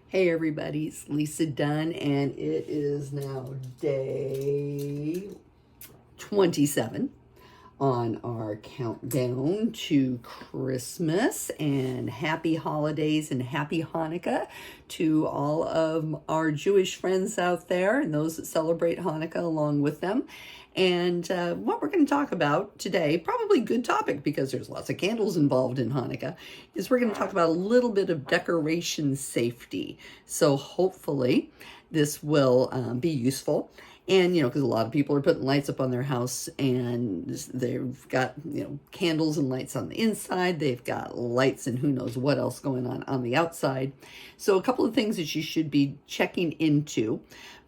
Hey everybody, it's Lisa Dunn, and it is now day 27 on our countdown to Christmas, and happy holidays and happy Hanukkah to all of our Jewish friends out there and those that celebrate Hanukkah along with them. And what we're going to talk about today, probably a good topic because there's lots of candles involved in Hanukkah, is we're going to talk about a little bit of decoration safety. So hopefully this will be useful. And, because a lot of people are putting lights up on their house and they've got, candles and lights on the inside. They've got lights and who knows what else going on the outside. So a couple of things that you should be checking into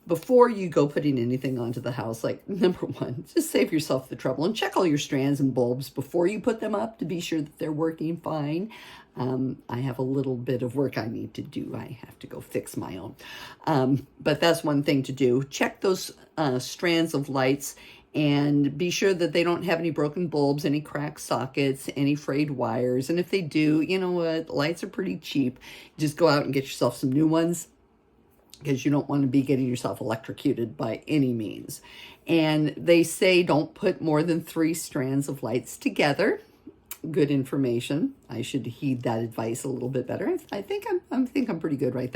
before you go putting anything onto the house. Like, number one, just save yourself the trouble and check all your strands and bulbs before you put them up to be sure that they're working fine. I have a little bit of work I need to do. I have to go fix my own. But that's one thing to do. Check those strands of lights and be sure that they don't have any broken bulbs, any cracked sockets, any frayed wires. And if they do, you know what? Lights are pretty cheap. Just go out and get yourself some new ones, because you don't want to be getting yourself electrocuted by any means. And they say don't put more than 3 strands of lights together. Good information. I should heed that advice a little bit better. I think I'm pretty good right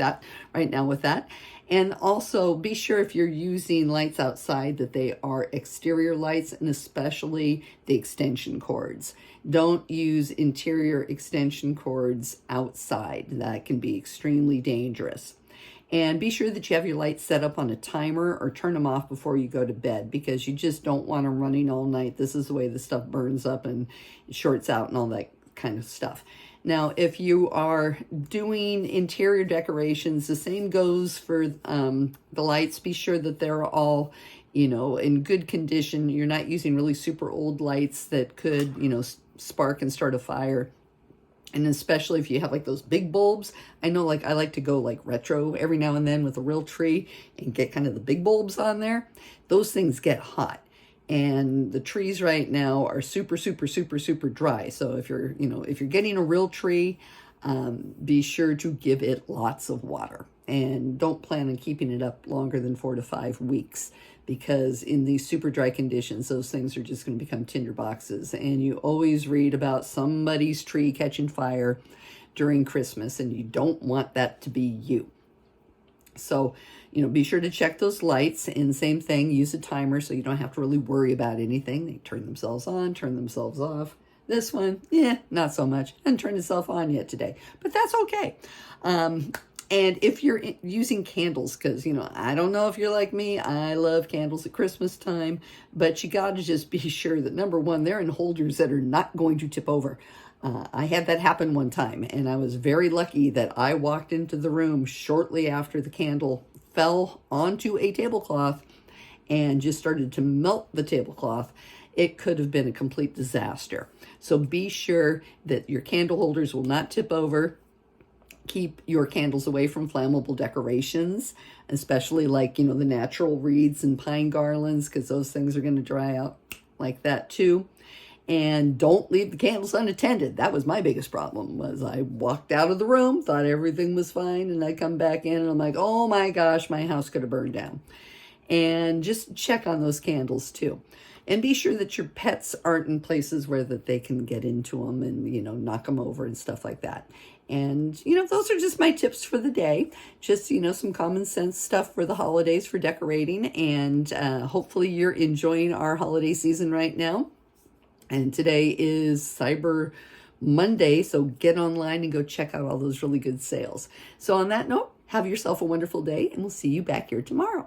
now with that. And also be sure if you're using lights outside that they are exterior lights, and especially the extension cords. Don't use interior extension cords outside. That can be extremely dangerous. And be sure that you have your lights set up on a timer or turn them off before you go to bed, because you just don't want them running all night. This is the way the stuff burns up and shorts out and all that kind of stuff. Now, if you are doing interior decorations, the same goes for the lights. Be sure that they're all, in good condition. You're not using really super old lights that could, spark and start a fire. And especially if you have like those big bulbs. I know, I like to go retro every now and then with a real tree and get kind of the big bulbs on there. Those things get hot. And the trees right now are super, super, super, super dry. So if you're getting a real tree, be sure to give it lots of water. And don't plan on keeping it up longer than 4 to 5 weeks, because in these super dry conditions, those things are just going to become tinder boxes. And you always read about somebody's tree catching fire during Christmas, and you don't want that to be you. So, be sure to check those lights, and same thing, use a timer so you don't have to really worry about anything. They turn themselves on, turn themselves off. This one, not so much. Hasn't turned itself on yet today, but that's okay. And if you're using candles, because, I don't know if you're like me, I love candles at Christmas time, but you got to just be sure that, number one, they're in holders that are not going to tip over. I had that happen one time, and I was very lucky that I walked into the room shortly after the candle fell onto a tablecloth and just started to melt the tablecloth. It could have been a complete disaster. So be sure that your candle holders will not tip over. Keep your candles away from flammable decorations, especially the natural reeds and pine garlands, because those things are going to dry out like that too. And don't leave the candles unattended. That was my biggest problem. Was I walked out of the room, thought everything was fine, and I come back in and I'm like, oh my gosh, my house could have burned down. And just check on those candles too. And be sure that your pets aren't in places where that they can get into them and, knock them over and stuff like that. And, those are just my tips for the day. Just, some common sense stuff for the holidays for decorating. And hopefully you're enjoying our holiday season right now. And today is Cyber Monday, so get online and go check out all those really good sales. So on that note, have yourself a wonderful day, and we'll see you back here tomorrow.